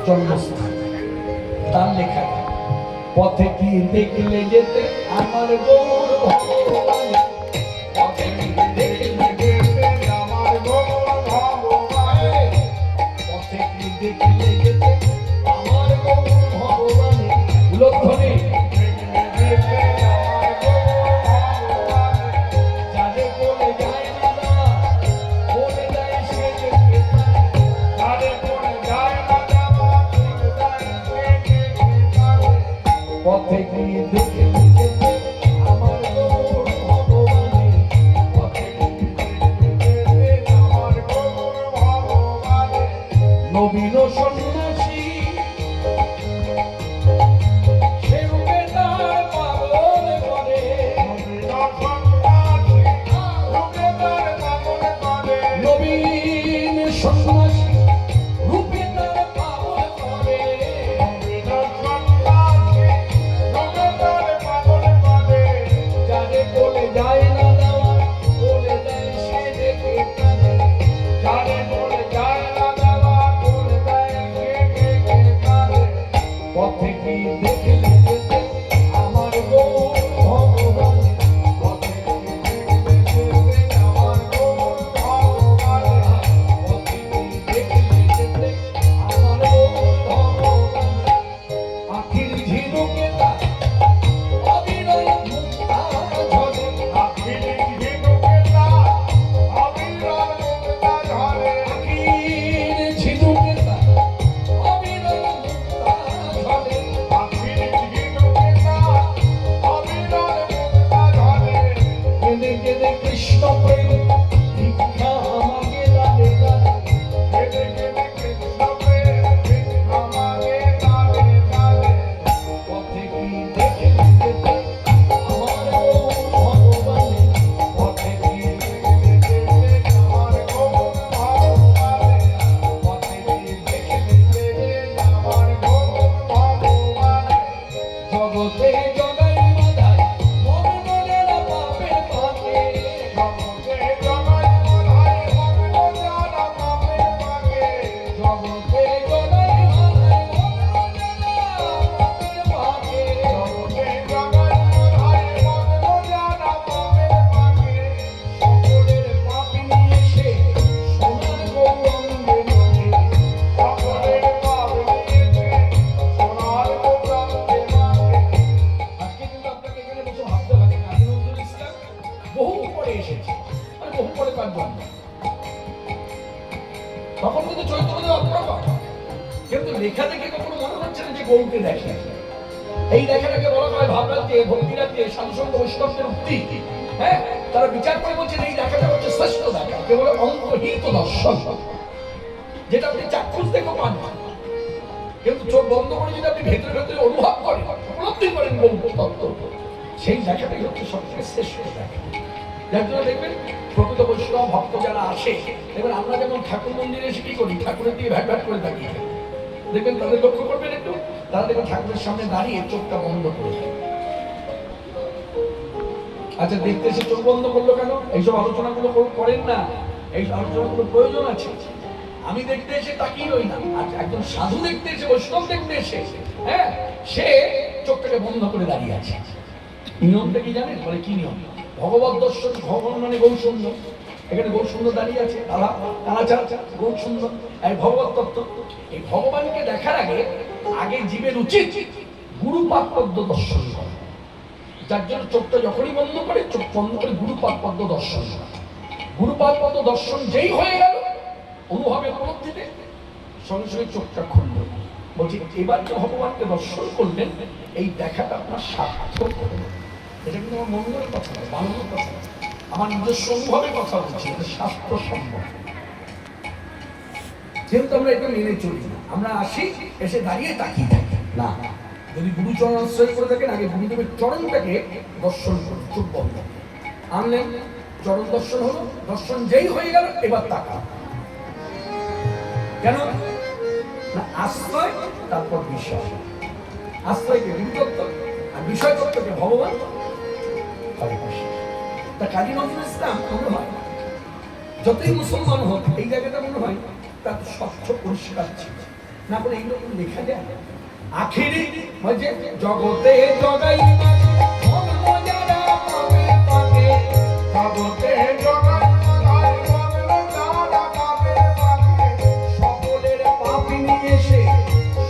জন্মস্থান। তার লেখা পথে কি দেখলে যেতে আমার গৌর ভগবান, পথে কি দেখলে যেতে আমার গৌর ভগবান, পথে কি দেখলে যেতে আমার গৌর ভগবান। লক্ষণে পথে কি দেখে যেতে আমার গৌর ভগবান, পথে কি দেখে যেতে আমার গৌর ভগবান। নবীন সন্ন্যাসী সে রূপে তার পাগল করে, নবীন সন্ন্যাসী রূপে তার পাগল করে, নবীন সন্ন্যাসী রূপে তার পাগল করে, নবীন সন্ন্যাসী যারে বলে যায় না দেওয়া বলে দেয় সে দেখে কাঁদে, যারে বলে যায় না দেওয়া বলে দেয় সে দেখে কাঁদে। পথে কি দেখলে যেতে আমার গৌর ভগবান, পথে কি দেখলে যেতে আমার গৌর ভগবান, পথে কি দেখলে যেতে আমার গৌর ভগবান। আখির ঝিনুকে তার অবিনয় মুক্তা ঝরে, আখির ঝিনুকে তার অবিনয় মুক্তা ঝরে, আখির ঝিনুকে তার অবিনয় মুক্তা ঝরে, আখির ঝিনুকে তার অবিনয় মুক্তা ঝরে। কেঁদে কেঁদে কৃষ্ণ প্রেম ভিক্ষা আমাকে দানে দানে, কেঁদে কেঁদে কৃষ্ণ প্রেম ভিক্ষা আমাকে দানে দানে। পথে কি দেখলে যেতে আমার গৌর ভগবান, পথে কি দেখলে যেতে আমার গৌর ভগবান, পথে কি দেখলে যেতে আমার গৌর ভগবান। জগতে জগাই বাধাই মন মনে না পাপের পাকে, জগতে জগাই বাধাই মন মনে না পাপের পাকে, জগতে জগাই বাধাই মন মনে না পাপের পাকে, জগতে জগাই বাধাই মন মনে না পাপের পাকে। সকলের পাপ নিয়ে সে সোনার গৌরাঙ্গে মাগে, সকলের পাপ নিয়ে সে সোনার গৌরাঙ্গে মাগে। আজকে কিন্তু আপনাকে এখানে বসে ভাবতে হবে কাজী নজরুল ইসলাম বহু পরে এসেছে, মানে বহু পরে কাটবেন তখন কিন্তু চৈতন্যদেব অপ্রকট, কিন্তু লেখা দেখে কখনো মনে হচ্ছে না যে গৌরকে দেখে। এই লেখাটাকে বলা হয় ভাবরাজ্যে ভক্তিরাজ্যে সাধুসঙ্গ বৈষ্ণবদের উক্তি। হ্যাঁ, তারা বিচার করে বলছেন এই লেখাটা হচ্ছে শ্রেষ্ঠ লেখা, কেবল অন্তর্হিত দর্শন, যেটা আপনি চাক্ষুষ দেখে পান না, কিন্তু চোখ বন্ধ করে যদি আপনি ভেতরে ভেতরে অনুভব করেন, উপলব্ধি করেন গৌর তত্ত্ব, সেই লেখাটাই হচ্ছে সবচেয়ে শ্রেষ্ঠ লেখা। যার জন্য দেখবেন প্রকৃত বৈষ্ণব ভক্ত যারা আসে, দেখবেন আমরা যেমন ঠাকুর মন্দিরে এসে কি করি, ঠাকুরের দিকে ভ্যাট ভ্যাট করে তাকিয়ে থাকি, দেখবেন তাদের লক্ষ্য করবেন একটু, তারা দেখবেন ঠাকুরের সামনে দাঁড়িয়ে চোখটা বন্ধ করে থাকে। আচ্ছা, দেখতে এসে চোখ বন্ধ করলো কেন? এইসব আলোচনাগুলো করেন না, এই আলোচনাগুলো প্রয়োজন আছে। আমি দেখতে এসে তাকিয়ে রই না, আচ্ছা একজন সাধু দেখতে এসে, বৈষ্ণব দেখতে এসে, হ্যাঁ, সে চোখটাকে বন্ধ করে দাঁড়িয়ে আছে। নিয়মটা কি জানেন? বলে কি নিয়ম? ভগবত দর্শন, ভগবান মানে গৌর সুন্দর, এখানে গৌর সুন্দর দাঁড়িয়ে আছে, কালাচার গৌর সুন্দর, এই ভগবত তত্ত্ব। এই ভগবানকে দেখার আগে আগে জীবের উচিত গুরুপাদ পদ্ম দর্শন করা। যার জন্য চোখটা যখনই বন্ধ করে, চোখ বন্ধ করে গুরুপাদ পদ্ম দর্শন করা। গুরুপাদ পদ্ম দর্শন যেই হয়ে গেল অনুভবের উপলব্ধিতে, সঙ্গে সঙ্গে চোখটা খুলল। বলছি এবার যে ভগবানকে দর্শন করলেন, এই দেখাটা আপনার সার্থক হবে। এটা কিন্তু আমার মঙ্গলের কথা নয়, বাংলার কথা নয়, আমার নিজস্ব অনুভবের কথা বলছি, এটা শাস্ত্র সম্ভব। যেহেতু আমরা এটা মেনে চলি না, আমরা আসি এসে দাঁড়িয়ে তাকিয়ে থাকি না। যদি গুরুচরণ আশ্রয় করে থাকেন, আগে গুরুদেবের চরণটাকে দর্শন করুন, চোখ বন্ধ আনলেন, চরণ দর্শন হলো, দর্শন যেই হয়ে গেল এবার তাকা। কেন না? আশ্রয় তারপর বিষয়, আশ্রয়কে গুরুতত্ত্ব আর বিষয় তত্ত্বকে ভগবান। তা কাজী নজরুল ইসলাম মনে হয় যতই মুসলমান হোক, এই জায়গাটা মনে হয় তার স্বচ্ছ পরিষ্কার ছিল। না বলে এইরকম লেখা যায় আখেরে যে জগতে জগাই ধর্ম যারা পাবে পাবে জগতে জগাই সকলের পাপ নিয়ে এসে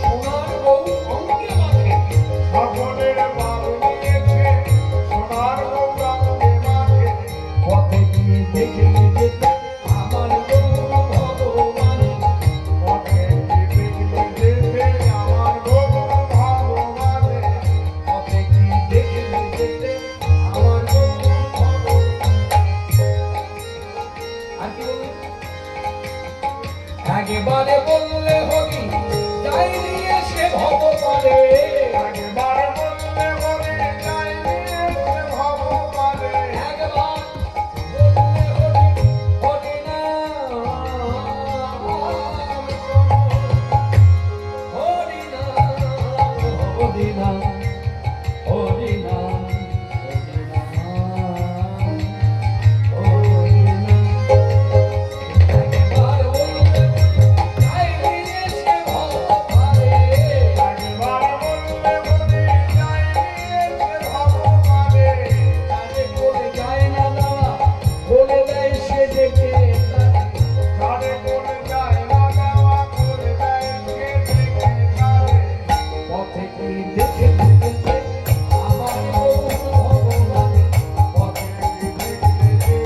সোনার বউ অঙ্গে মাখে সকলের পাপ নিয়ে এসে সোনার বউ অঙ্গে মাখে পথে গিয়ে দেখে যেতে আমার বউ ভগবান পথে গিয়ে দেখে আমার বউ ভগবান পথে গিয়ে দেখে যেতে আমার বউ ভগবান। আর কি বলবো? একেবারে বললে হরি যাই নিয়ে সে ভগবানে একবারে বললে হরি যাই নিয়ে সে ভগবানে একবার বললে হরি হরি নাম হরি নাম হরি নাম হরি নাম হরি নাম একবার বললে যাই নিয়ে সে ভগবানে একবার বললে হরি যাই নিয়ে সে ভগবানে কানে বলে যায় না দেওয়া বলে দেয় সে ডেকে কানে বলে যায় না দেওয়া বলে দেয় সে ডেকে পথে কি দেখে দেখে আমার বউ ভগবান পথে কি দেখে দেখে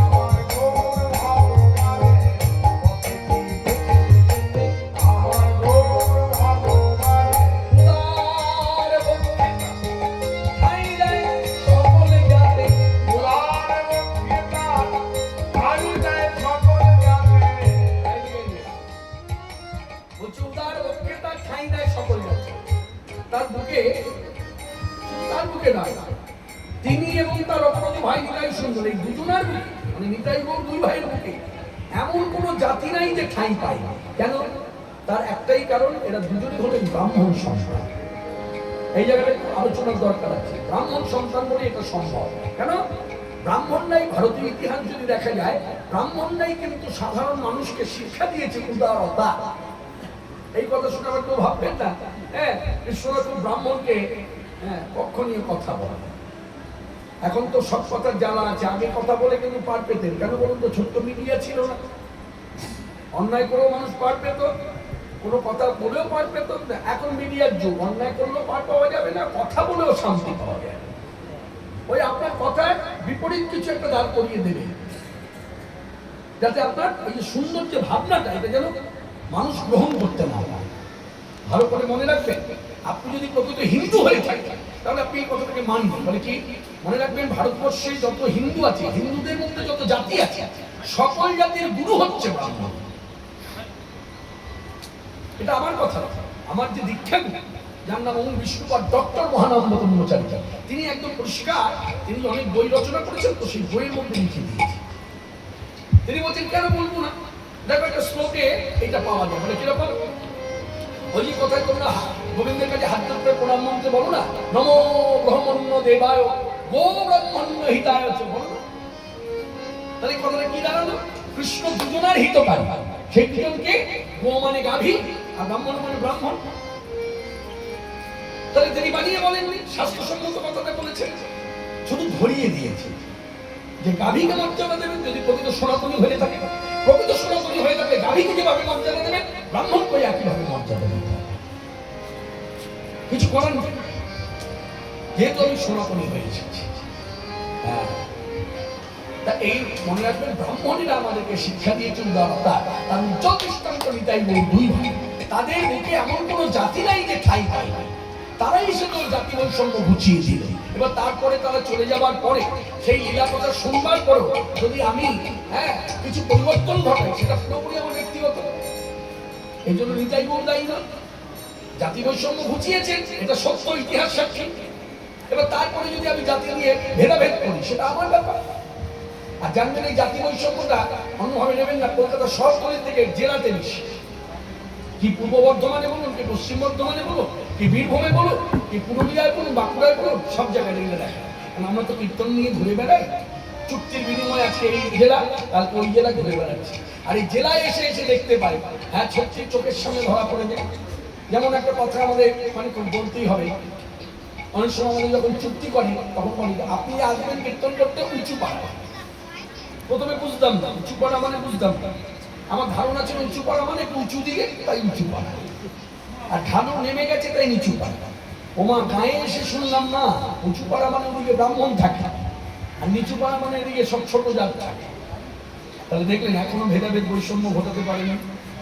আমার বউ ভগবান পথে কি দেখে দেখে আমার বউ ভগবান উদার বক্তৃতা ঠাই দেয় সকলে যাতে উদার বক্তৃতা ঠাই দেয় সকলে যাতে বলছি উদার বক্তৃতা ঠাই দেয় সকলে যাতে তার বুকে নয় তিনি এবং তার অপরাধী ভাই নিতাই সুন্দর এই দুজনের বুকে মানে নিতাই এবং দুই ভাইয়ের বুকে এমন কোন জাতি নাই যে ঠাঁই পায় না। কেন? তার একটাই কারণ, এরা দুজনই হলেন ব্রাহ্মণ সন্তান। এই জায়গায় আলোচনার দরকার আছে। ব্রাহ্মণ সন্তান বলে এটা সম্ভব। কেন? ব্রাহ্মণরাই ভারতীয় ইতিহাস যদি দেখা যায়, ব্রাহ্মণরাই কিন্তু সাধারণ মানুষকে শিক্ষা দিয়েছে উদারতা। এই কথা শুনে আবার কেউ ভাববেন না হ্যাঁ কৃষ্ণরাজ ব্রাহ্মণকে পক্ষ নিয়ে কথা বলে। এখন তো সব কথার জ্বালা আছে। আগে কথা বলে কিন্তু পার পেতেন। কেন বলুন তো? ছোট্ট মিডিয়া ছিল না। অন্যায় করেও মানুষ পার পেত, কোনো কথা বলেও পার পেত। এখন মিডিয়ার যুগ, অন্যায় করলেও পার পাওয়া যাবে না, কথা বলেও শান্তি পাওয়া যাবে। ওই আপনার কথায় বিপরীত কিছু একটা দাঁড় করিয়ে দেবে, যাতে আপনার এই যে সুন্দর যে ভাবনাটা এটা যেন মানুষ গ্রহণ করতে না পারে। ভালো করে মনে রাখবেন, আপনি যদি প্রকৃত হিন্দু হয়ে থাকেন তাহলে আপনি এই কথাটাকে মানবেন। বলে কি মনে রাখবেন, ভারতবর্ষে যত হিন্দু আছে, হিন্দুদের মধ্যে যত জাতি আছে, সকল জাতির গুরু হচ্ছে ব্রাহ্মণ। এটা আমার কথা, আমার যে দীক্ষা যার নাম ওম বিষ্ণুপাদ ডক্টর মহানন্দ ব্রহ্মচারী, তিনি একদম পরিষ্কার, তিনি অনেক বই রচনা করেছেন, তো সেই বইয়ের মধ্যে লিখে দিয়েছে। তিনি বলছেন কেন বলবো না, দেখো একটা শ্লোকে এটা পাওয়া যায়। মানে কিরকম? ওই যে কথায় তোমরা গোবিন্দের কাছে হাত ধরতে প্রণাম মন্ত্রে বলো না, নমো ব্রহ্মণ্য দেবায় গো ব্রহ্মণ্য হিতায়, বলো না? তাহলে কথাটা কি দাঁড়ালো? কৃষ্ণ দুজনার হিতকারী। সেই দুজনকে গো মানে গাভী আর ব্রাহ্মণ মানে ব্রাহ্মণ। তাহলে তিনি বানিয়ে বলেননি, শাস্ত্রসম্মত কথাটা বলেছেন, শুধু ধরিয়ে দিয়েছে যে গাভীকে মর্যাদা দেবেন যদি প্রকৃত সনাতনী হয়ে থাকে। প্রকৃত সনাতনী হয়ে থাকলে গাভীকে যেভাবে মর্যাদা দেবেন, ব্রাহ্মণকে একইভাবে মর্যাদা দেবেন। কিছু করার নেই, যেহেতু আমি সনাতনী হয়ে এসেছি। হ্যাঁ, তা এই মনে রাখবেন, ব্রাহ্মণীরা আমাদেরকে শিক্ষা দিয়েছে উদারতা। তার উজ্জ্বল দৃষ্টান্ত নিতাই বই দুই ভাই। তাদের মুখে এমন কোনো জাতি নাই যে ঠাঁই পায় না। তারাই সেগুলো জাতি বৈষম্য ঘুচিয়ে দিল। এবার তারপরে তারা চলে যাবার পরে সেই লীলা কথা শুনবার পরেও যদি আমি কিছু পরিবর্তন ঘটাই, সেটা পুরোপুরি আমার ব্যক্তিগত। এই জন্য নিতাই গৌর দায়ী না। জাতি বৈষম্য ঘুচিয়েছে, এটা সত্য, ইতিহাস সাক্ষী। এবার তারপরে যদি আমি জাতি নিয়ে ভেদাভেদ করি, সেটা আমার ব্যাপার। আর জানবেন এই জাতি বৈষম্যটা অন্যভাবে নেবেন না। কলকাতা শহরতলির থেকে জেলাতে বেশি, কি পূর্ব বর্ধমানে বলুন, কি পশ্চিম বর্ধমানে বলুন, কি বীরভূমে বলুন, কি পুরুলিয়ায় বলুন, বাঁকুড়ায় বলুন, সব জায়গায় এগুলো দেখা। কারণ আমরা তো কীর্তন নিয়ে ঘুরে বেড়াই, চুক্তির বিনিময়ে আজকে এই জেলা, কালকে ওই জেলা ঘুরে বেড়াচ্ছি। আর এই জেলায় এসে এসে দেখতে পাই, হ্যাঁ সত্যি চোখের সামনে ধরা পড়ে যায়। যেমন একটা কথা আমাদের মানে বলতেই হবে, অনেক সময় আমাদের যখন চুক্তি করি তখন বলি আপনি আসবেন কীর্তন করতে উঁচু পাড়া। প্রথমে বুঝতাম না উঁচু পাড়া মানে বুঝতাম না, আমার ধারণা ছিল উঁচু পাড়া মানে একটু উঁচু দিকে, তাই উঁচু পাড়া, আর ঢালু নেমে গেছে তাই নিচু পাড়া। ওমা গায়ে এসে শুনলাম না উঁচু পাড়া মানে ওদিকে ব্রাহ্মণ থাকে, আর নিচু পাড়া মানে এদিকে সব ছোট জাত থাকে। তাহলে দেখলেন এখনো ভেদাভেদ বৈষম্য ঘটাতে পারেনি।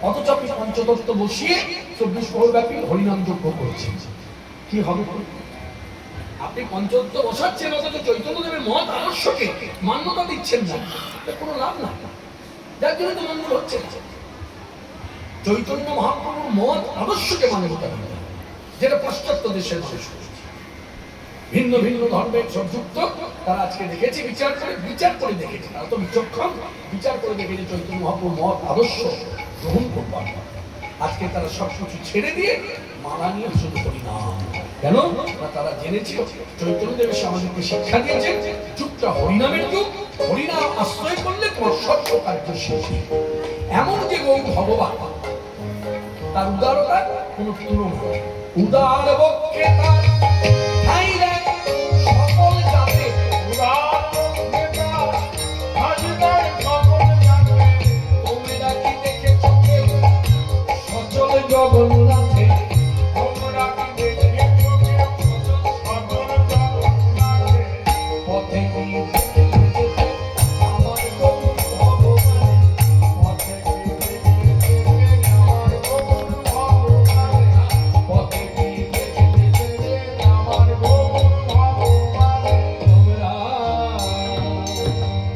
অথচ আপনি পঞ্চতত্ত্ব বসিয়ে 24 প্রহর ব্যাপী হরিনাম যজ্ঞ করেছেন, কি হবে? আপনি পঞ্চতত্ত্ব বসাচ্ছেন অথচ চৈতন্যদেবের মত আদর্শকে মান্যতা দিচ্ছেন না, কোনো লাভ না। যার জন্য তো মঙ্গল হচ্ছে না। চৈতন্য মহাপ্রভুর মত আদর্শকে মান্যতা দিতে, যেটা পাশ্চাত্য দেশের মানুষ ভিন্ন ভিন্ন ধর্মের সংযুক্ত, তারা আজকে দেখেছি বিচার করে দেখেছে, তারা তো বিচক্ষণ, বিচার করে দেখেছে চৈতন্য মহাপ্রভুর মত আদর্শ গ্রহণ করবার। আজকে তারা সবকিছু ছেড়ে দিয়ে মালা নিয়ে শুরু করি না কেন? তারা জেনেছিল চৈতন্যদেব আমাদেরকে শিক্ষা দিয়েছেন যুগটা হরিনামের যুগ, হরিনাম আশ্রয় করলে তোমার সত্য কার্য শেষ। এমন যে গৌর ভগবান, তার উদারতা কোনো তুলনা, উদার বক্ষে তার